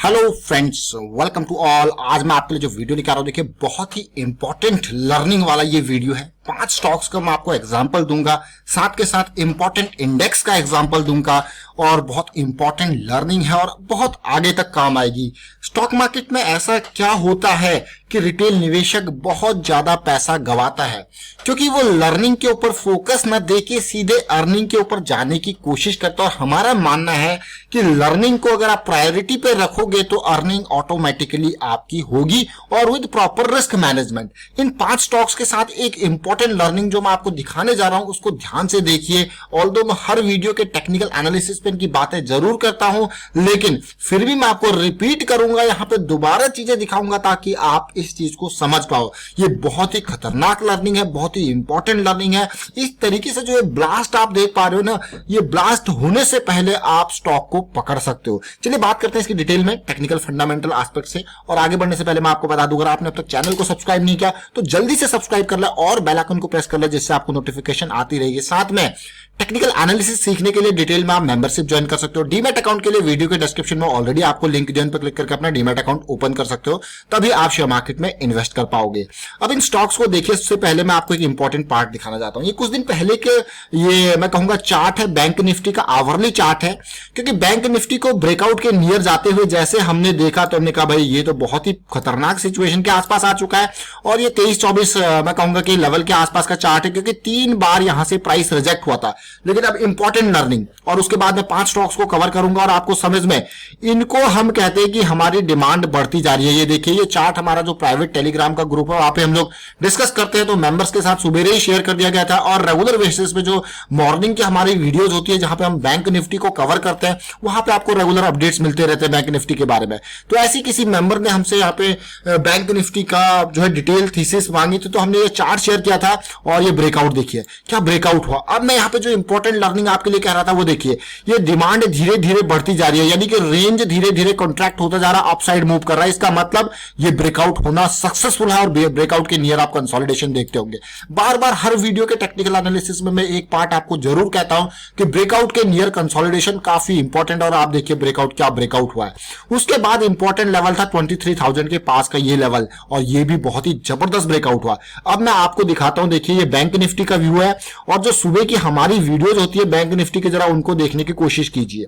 Hello friends, welcome to all. आज मैं आपके लिए जो वीडियो लेकर आ रहा हूं, देखिए बहुत ही इंपॉर्टेंट लर्निंग वाला ये वीडियो है। 5 स्टॉक्स का मैं आपको एग्जांपल दूंगा, साथ के साथ इंपॉर्टेंट इंडेक्स का एग्जांपल दूंगा और बहुत इंपॉर्टेंट लर्निंग है और बहुत आगे तक काम आएगी। स्टॉक मार्केट में ऐसा क्या होता है कि रिटेल निवेशक बहुत ज्यादा पैसा गवाता है क्योंकि वो लर्निंग के ऊपर फोकस न देके सीधे अर्निंग के ऊपर जाने की कोशिश करता है। और हमारा मानना है कि लर्निंग को अगर आप प्रायोरिटी पे रखोगे तो अर्निंग ऑटोमेटिकली आपकी होगी और with proper risk management. In 5 stocks के साथ एक इंपॉर्टेंट लर्निंग जो मैं आपको दिखाने जा रहा हूं उसको ध्यान से देखिए। ऑल्दो मैं हर वीडियो के टेक्निकल एनालिसिस पे इनकी बातें जरूर करता हूं, लेकिन फिर भी मैं आपको रिपीट करूंगा, यहां पे दोबारा चीजें दिखाऊंगा ताकि आप इस चीज को समझ पाओ। ये बहुत ही खतरनाक लर्निंग है, बहुत ही इंपॉर्टेंट लर्निंग है। इस तरीके से जो ये ब्लास्ट आप देख पा रहे हो ना, ये ब्लास्ट होने से पहले आप स्टॉक को पकड़ सकते हो। चलिए बात करते हैं इसकी डिटेल में, टेक्निकल फंडामेंटल एस्पेक्ट से। और आगे बढ़ने से पहले मैं आपको बता दूं, अगर आपने अब तक चैनल को सब्सक्राइब नहीं किया तो जल्दी से सब्सक्राइब कर ले और बेल आइकन को प्रेस कर ले, जिससे आपको नोटिफिकेशन आती रहेगी। साथ में टेक्निकल एनालिसिस सीखने के लिए डिटेल में आप मेंबरशिप ज्वाइन कर सकते हो। डीमैट अकाउंट के लिए वीडियो के डिस्क्रिप्शन में ऑलरेडी आपको लिंक ज्वाइन पर क्लिक करके अपना डीमैट अकाउंट ओपन कर सकते हो, तभी आप शेयर मार्केट में इन्वेस्ट कर पाओगे। अब इन स्टॉक्स को देखिए, उससे पहले मैं आपको एक इंपॉर्टेंट पार्ट दिखाना चाहता हूं। ये कुछ दिन पहले के ये मैं कहूंगा चार्ट है, बैंक निफ्टी का आवरली चार्ट है, क्योंकि बैंक निफ्टी को ब्रेकआउट के नियर जाते हुए जैसे हमने देखा तो हमने कहा भाई ये तो बहुत ही खतरनाक सिचुएशन के आसपास आ चुका है। और ये 23-24 मैं कहूंगा कि लेवल के आसपास का चार्ट है, क्योंकि 3 बार यहां से प्राइस रिजेक्ट हुआ था। लेकिन अब इंपॉर्टेंट लर्निंग, और उसके बाद मैं 5 स्टॉक्स को कवर करूंगा और आपको समझ में, इनको हम कहते हैं कि हमारी डिमांड बढ़ती जा रही है। ये देखिए, ये चार्ट हमारा जो प्राइवेट टेलीग्राम का ग्रुप है वहां पे हम लोग डिस्कस करते हैं, तो मेंबर्स के साथ सुबह ही शेयर कर दिया गया था। और रेगुलर बेसिस पे जो मॉर्निंग की हमारी वीडियोस होती है जहां पे हम बैंक निफ्टी को कवर करते हैं, वहां पे आपको रेगुलर अपडेट्स मिलते रहते हैं बैंक निफ्टी के बारे में। तो ऐसी किसी मेंबर ने हमसे यहाँ पे बैंक निफ्टी का जो है डिटेल थीसिस मांगी थी, तो हमने ये चार्ट शेयर किया था। और ये ब्रेकआउट देखिए क्या ब्रेकआउट हुआ। अब मैं यहाँ पे जो इंपॉर्टेंट लर्निंग आपके लिए कह रहा था वो देखिए, ये डिमांड धीरे धीरे बढ़ती जा रही है, यानी कि रेंज धीरे धीरे कॉन्ट्रैक्ट होता जा रहा है, अपसाइड मूव कर रहा है। इसका मतलब ये ब्रेकआउट होना सक्सेसफुल है और ब्रेकआउट के नियर आप कंसोलिडेशन देखते होंगे। बार बार हर वीडियो के टेक्निकल एनालिसिस में मैं एक पार्ट आपको जरूर कहता हूं कि ब्रेकआउट के नियर कंसोलिडेशन काफी इंपॉर्टेंट, और आप देखिए ब्रेकआउट क्या ब्रेकआउट हुआ है। उसके बाद इंपॉर्टेंट लेवल था 23,000 के पास का ये लेवल, और ये भी बहुत ही जबरदस्त ब्रेकआउट हुआ। अब मैं आपको दिखाता हूं, देखिए ये बैंक निफ्टी का व्यू है, और जो सुबह की हमारी वीडियोज होती है बैंक निफ्टी के, जरा उनको देखने की कोशिश कीजिए।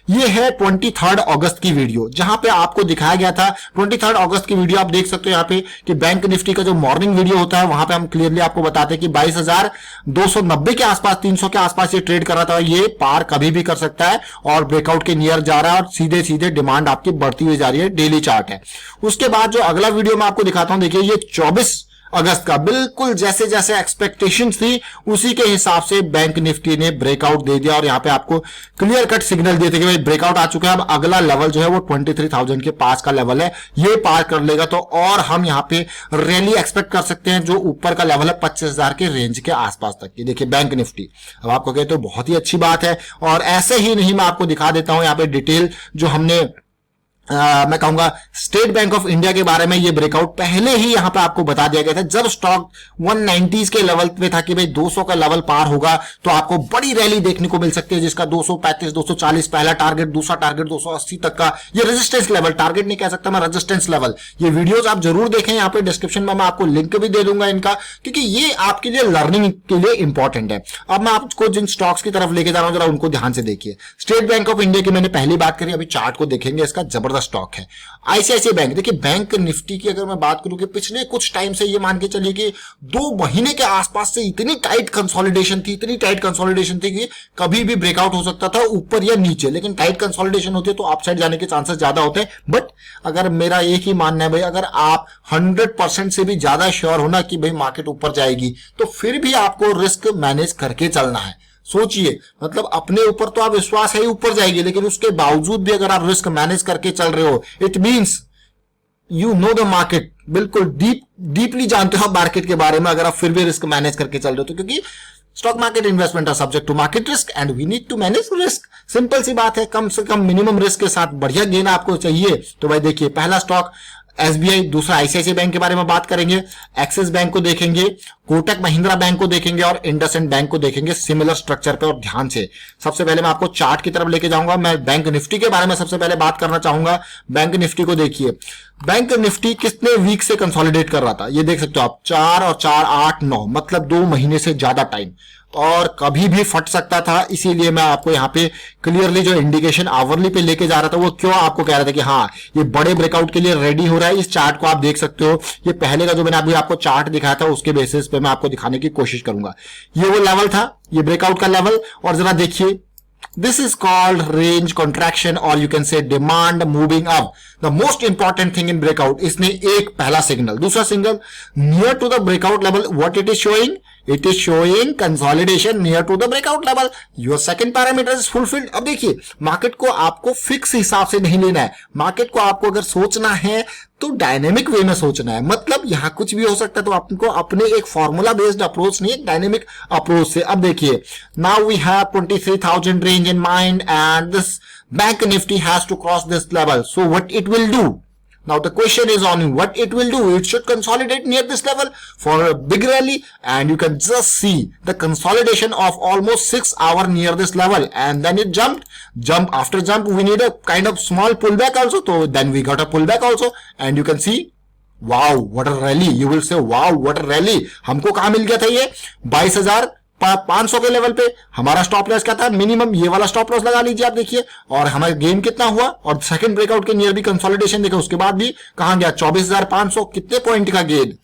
ये है 23 अगस्त की वीडियो, जहां पे आपको दिखाया गया था 23 अगस्त की वीडियो। आप देख सकते हो यहाँ पे कि बैंक निफ्टी का जो मॉर्निंग वीडियो होता है वहां पे हम क्लियरली आपको बताते हैं कि 22,290 के आसपास, 300 के आसपास ये ट्रेड कर रहा था। ये पार कभी भी कर सकता है और ब्रेकआउट के नियर जा रहा है, और सीधे सीधे डिमांड आपकी बढ़ती हुई जा रही है। डेली चार्ट है। उसके बाद जो अगला वीडियो मैं आपको दिखाता हूं, देखिए ये 24 अगस्त का, बिल्कुल जैसे जैसे एक्सपेक्टेशन थी उसी के हिसाब से बैंक निफ्टी ने ब्रेकआउट दे दिया, और यहां पे आपको क्लियर कट सिग्नल देते कि भाई ब्रेकआउट आ चुका है। अब अगला लेवल जो है वो 23,000 के पास का लेवल है, ये पार कर लेगा तो और हम यहां पे रैली एक्सपेक्ट कर सकते हैं। जो ऊपर का लेवल है 25,000 के रेंज के आसपास तक की, देखिए बैंक निफ्टी। अब आपको कहते हो बहुत ही अच्छी बात है। और ऐसे ही नहीं, मैं आपको दिखा देता हूं यहां पे डिटेल जो हमने मैं कहूंगा स्टेट बैंक ऑफ इंडिया के बारे में। ये ब्रेकआउट पहले ही यहां पे आपको बता दिया गया था, जब स्टॉक 190s के लेवल पे था कि भाई 200 का लेवल पार होगा तो आपको बड़ी रैली देखने को मिल सकती है, जिसका 235, 240 पहला टारगेट, दूसरा टारगेट 280 तक का, ये रेजिस्टेंस लेवल, टारगेट नहीं कह सकता मैं, रेजिस्टेंस लेवल। ये वीडियोस आप जरूर देखें, यहाँ पे डिस्क्रिप्शन में मैं आपको लिंक भी दे दूंगा इनका, क्योंकि ये आपके लिए लर्निंग के लिए इंपॉर्टेंट है। अब मैं आपको जिन स्टॉक्स की तरफ लेके जा रहा हूं, जरा उनको ध्यान से देखिए। स्टेट बैंक ऑफ इंडिया की मैंने पहली बात करी, अभी चार्ट को देखेंगे, इसका जबरदस्त स्टॉक है। आईसीआईसीआई बैंक, देखिए बैंक निफ्टी की अगर मैं बात करूं कि पिछले कुछ टाइम से ये मान के चलिए कि 2 महीने के आसपास से इतनी टाइट कंसोलिडेशन थी कि कभी भी ब्रेकआउट हो सकता था ऊपर या नीचे। लेकिन टाइट कंसोलिडेशन होती है तो अपसाइड जाने के चांसेस ज्यादा होते हैं। बट अगर मेरा एक ही मानना है भाई, अगर आप 100% से भी ज्यादा श्योर होना कि भाई मार्केट ऊपर जाएगी, तो फिर भी आपको रिस्क मैनेज करके चलना है। सोचिए, मतलब अपने ऊपर तो आप विश्वास है ही ऊपर जाएगी, लेकिन उसके बावजूद भी अगर आप रिस्क मैनेज करके चल रहे हो, it means you know the market, बिल्कुल डीपली जानते हो आप मार्केट के बारे में, अगर आप फिर भी रिस्क मैनेज करके चल रहे हो तो। क्योंकि stock market investment are subject to market risk and we need to manage risk. Simple सी बात है, कम से कम मिनिमम रिस्क के साथ बढ़िया गेन आपको चाहिए। तो भाई देखिए, पहला स्टॉक एसबीआई, दूसरा आईसीआईसीआई बैंक के बारे में बात करेंगे, एक्सिस बैंक को देखेंगे, कोटक महिंद्रा बैंक को देखेंगे और इंडसइंड बैंक को देखेंगे सिमिलर स्ट्रक्चर पे। और ध्यान से सबसे पहले मैं आपको चार्ट की तरफ लेके जाऊंगा। मैं बैंक निफ्टी के बारे में सबसे पहले बात करना चाहूंगा। बैंक निफ्टी को देखिए, बैंक निफ्टी कितने वीक से कंसोलिडेट कर रहा था, ये देख सकते हो आप, 4 और 4 8 9, मतलब 2 महीने से ज्यादा टाइम, और कभी भी फट सकता था। इसीलिए मैं आपको यहाँ पे क्लियरली जो इंडिकेशन आवरली पे लेके जा रहा था वो क्यों आपको कह रहा था कि हाँ ये बड़े ब्रेकआउट के लिए रेडी हो रहा है। इस चार्ट को आप देख सकते हो, ये पहले का जो मैंने अभी आपको चार्ट दिखाया था उसके बेसिस पे मैं आपको दिखाने की कोशिश करूंगा। ये वो लेवल था, ये ब्रेकआउट का लेवल, और जरा देखिए, this is called range contraction or you can say demand moving up. The most important thing in breakout, इसने एक पहला सिग्नल, दूसरा signal near to the breakout level, what it is showing? It is showing consolidation near to the breakout level. Your second parameter is fulfilled. अब देखिए, market को आपको fix हिसाब से नहीं लेना है, मार्केट को आपको अगर सोचना है तो डायनेमिक वे में सोचना है। मतलब यहां कुछ भी हो सकता है, तो आपको अपने एक फॉर्मूला बेस्ड अप्रोच नहीं, एक डायनेमिक अप्रोच से। अब देखिए, now we have 23,000 range in mind and this bank Nifty has to cross this level, so what it will do? Now the question is on what it will do. It should consolidate near this level for a big rally, and you can just see the consolidation of almost 6 hours near this level, and then it jump after jump. We need a kind of small pullback also. So then we got a pullback also, and you can see, wow, what a rally. You will say, wow, what a rally. हमको कहाँ मिल गया था ये 22,500 के level पे। हमारा stop loss क्या था, मिनिमम ये वाला स्टॉप लॉस लगा लीजिए आप देखिए, और हमारा गेन कितना हुआ, और सेकंड ब्रेकआउट के नियर भी कंसोलिडेशन देखा, उसके बाद भी कहां गया 24,500। कितने पॉइंट का गेन,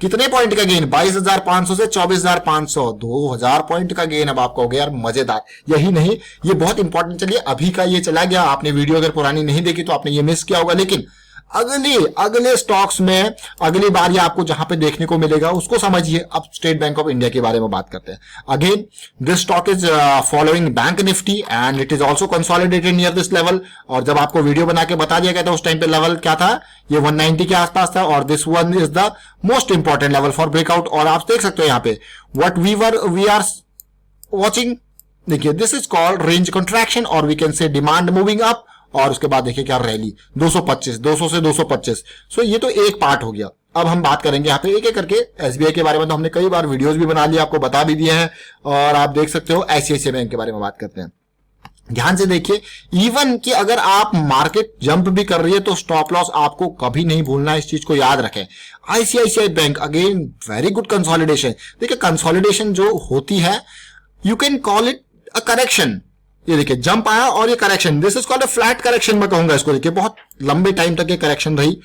कितने पॉइंट का गेन, 22,500 से 24,500, 2,000 पॉइंट का गेन। अब आपको हो गया यार मजेदार। यही नहीं, ये बहुत इंपॉर्टेंट, चलिए अभी का ये चला गया, आपने वीडियो अगर पुरानी नहीं देखी तो आपने ये मिस किया होगा, लेकिन अगले स्टॉक्स में अगली बार ये आपको जहां पे देखने को मिलेगा उसको समझिए। अब स्टेट बैंक ऑफ इंडिया के बारे में बात करते हैं। Again this stock is following bank Nifty and it is also consolidated near this level. और जब आपको वीडियो बना के बता दिया गया था उस टाइम पे लेवल क्या था, ये 190 के आसपास था, और this one is the most important level for breakout. और आप देख सकते हो यहाँ पे व्हाट वी आर वॉचिंग, देखिए this is called range contraction और we can say demand moving up, और उसके बाद देखिए क्या रैली 225, 200 से 225। सो ये तो एक पार्ट हो गया। अब हम बात करेंगे यहाँ पे एक एक करके। एसबीआई के बारे में तो हमने कई बार वीडियोस भी बना लिया, आपको बता भी दिए हैं, और आप देख सकते हो आईसीआईसीआई बैंक के बारे में बात करते हैं। ध्यान से देखिए, इवन कि अगर आप मार्केट जंप भी कर रही है तो स्टॉप लॉस आपको कभी नहीं भूलना है, इस चीज को याद रखें। ICICI bank again very good consolidation. देखिए कंसोलिडेशन जो होती है, you can call it a correction. ये देखिए जंप आया और ये correction, this is called a flat correction मैं कहूंगा इसको। देखिए बहुत लंबे टाइम तक ये करेक्शन रही,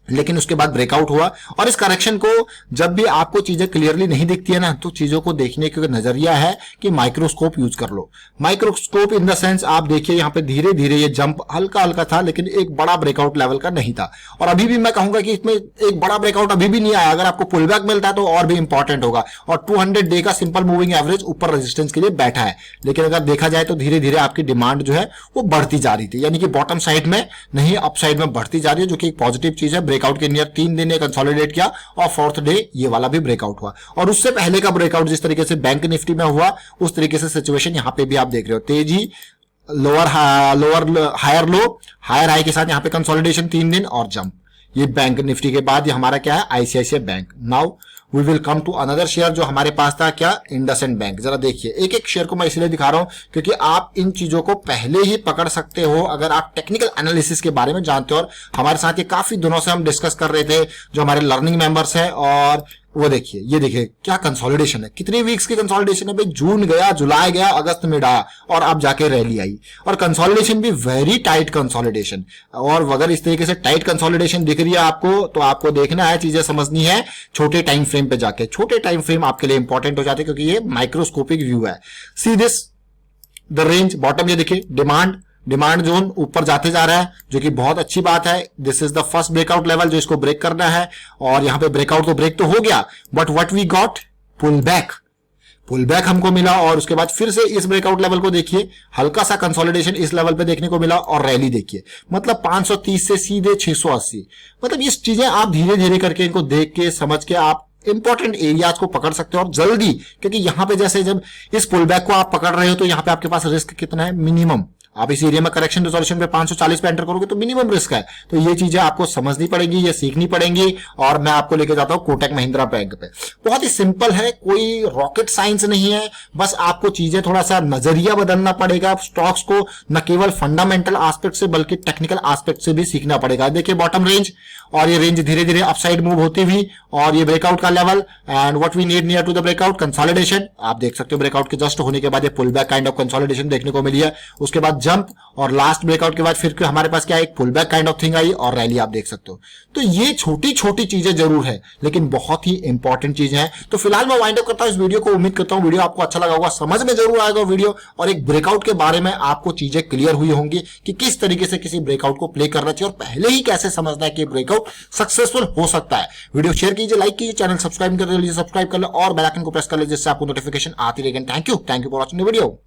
लेकिन उसके बाद ब्रेकआउट हुआ। और इस करेक्शन को जब भी आपको चीजें क्लियरली नहीं दिखती है ना, तो चीजों को देखने का नजरिया है कि माइक्रोस्कोप यूज कर लो। माइक्रोस्कोप इन द सेंस, आप देखिए यहाँ पे धीरे धीरे ये जंप हल्का हल्का था, लेकिन एक बड़ा ब्रेकआउट लेवल का नहीं था। और अभी भी मैं कहूंगा कि इसमें एक बड़ा ब्रेकआउट अभी भी नहीं आया। अगर आपको पुल बैक मिलता है तो और भी इंपॉर्टेंट होगा। और 200 डे का सिंपल मूविंग एवरेज ऊपर रेजिस्टेंस के लिए बैठा है, लेकिन अगर देखा जाए तो धीरे धीरे आपकी डिमांड जो है वो बढ़ती जा रही थी, यानी कि बॉटम साइड में नहीं अप साइड में बढ़ती जा रही है, जो कि एक पॉजिटिव चीज है। ब्रेकआउट के नियर 3 दिन कंसोलिडेट किया और फोर्थ डे ये वाला भी ब्रेकआउट हुआ। और उससे पहले का ब्रेकआउट जिस तरीके से बैंक निफ्टी में हुआ, उस तरीके से सिचुएशन यहां पे भी आप देख रहे हो। तेजी, lower higher low, higher high के साथ यहां पे कंसोलिडेशन 3 दिन और जंप। ये बैंक निफ्टी के बाद ये हमारा क्या है, ICICI bank. Now we will come to another share जो हमारे पास था, क्या, इंडसइंड बैंक। जरा देखिए, एक एक शेयर को मैं इसलिए दिखा रहा हूं क्योंकि आप इन चीजों को पहले ही पकड़ सकते हो अगर आप टेक्निकल एनालिसिस के बारे में जानते हो। और हमारे साथ ये काफी दिनों से हम डिस्कस कर रहे थे जो हमारे लर्निंग मेंबर्स हैं। और वो देखिए, ये देखिए क्या कंसोलिडेशन है, कितने वीक्स की कंसोलिडेशन है भाई। जून गया, जुलाई गया, अगस्त में आया और अब जाके रैली आई। और कंसोलिडेशन भी वेरी टाइट कंसोलिडेशन। और अगर इस तरीके से टाइट कंसोलिडेशन दिख रही है आपको, तो आपको देखना है, चीजें समझनी है छोटे टाइम फ्रेम पे जाके। छोटे टाइम फ्रेम आपके लिए इंपॉर्टेंट हो जाते हैं क्योंकि ये माइक्रोस्कोपिक व्यू है। See this the range bottom, ये देखिए डिमांड जोन ऊपर जाते जा रहा है, जो कि बहुत अच्छी बात है। This is the first breakout level जो इसको ब्रेक करना है। और यहां पे ब्रेकआउट तो ब्रेक तो हो गया, but what we got, pull back हमको मिला। और उसके बाद फिर से इस ब्रेकआउट लेवल को देखिए, हल्का सा कंसोलिडेशन इस लेवल पे देखने को मिला और रैली देखिए, मतलब 530 से सीधे 680। मतलब ये चीजें आप धीरे धीरे करके इनको देख के समझ के आप इंपॉर्टेंट एरियाज को पकड़ सकते हो और जल्दी, क्योंकि यहां पे जैसे जब इस पुल बैक को आप पकड़ रहे हो तो यहां पे आपके पास रिस्क कितना है, मिनिमम आप इस एरिया में करेक्शन रिजोल्यूशन पे 540 पे एंटर करोगे तो मिनिमम रिस्क है। तो ये चीजें आपको समझनी पड़ेगी, ये सीखनी पड़ेगी। और मैं आपको लेके जाता हूँ कोटक महिंद्रा बैंक पे। बहुत ही सिंपल है, कोई रॉकेट साइंस नहीं है, बस आपको चीजें थोड़ा सा नजरिया बदलना पड़ेगा। स्टॉक्स को न केवल फंडामेंटल एस्पेक्ट से बल्कि टेक्निकल एस्पेक्ट से भी सीखना पड़ेगा। देखिए बॉटम रेंज, और ये रेंज धीरे धीरे अपसाइड मूव होती हुई, और ये ब्रेकआउट का लेवल, and what we need near to the breakout consolidation. आप देख सकते हो ब्रेकआउट के जस्ट होने के बाद ये pull back kind of consolidation देखने को मिली है। उसके बाद जंप, और लास्ट ब्रेकआउट के बाद फिर हमारे पास क्या है, एक pull back kind of thing आई और रैली आप देख सकते हो। तो ये छोटी छोटी चीजें जरूर है लेकिन बहुत ही इंपॉर्टेंट चीजें हैं। तो फिलहाल मैं वाइंड अप करता हूं इस वीडियो को। उम्मीद करता हूं वीडियो आपको अच्छा लगा होगा, समझ में जरूर आएगा वीडियो, और एक ब्रेकआउट के बारे में आपको चीजें क्लियर हुई होंगी कि किस तरीके से किसी ब्रेकआउट को प्ले करना चाहिए और पहले ही कैसे समझना है कि ब्रेकआउट सक्सेसफुल हो सकता है। वीडियो शेयर कीजिए, लाइक कीजिए, चैनल सब्सक्राइब कर लीजिए, सब्सक्राइब कर लो और बेल आइकन को प्रेस कर लीजिए जिससे आपको नोटिफिकेशन आती रहेगी। Thank you for watching the video.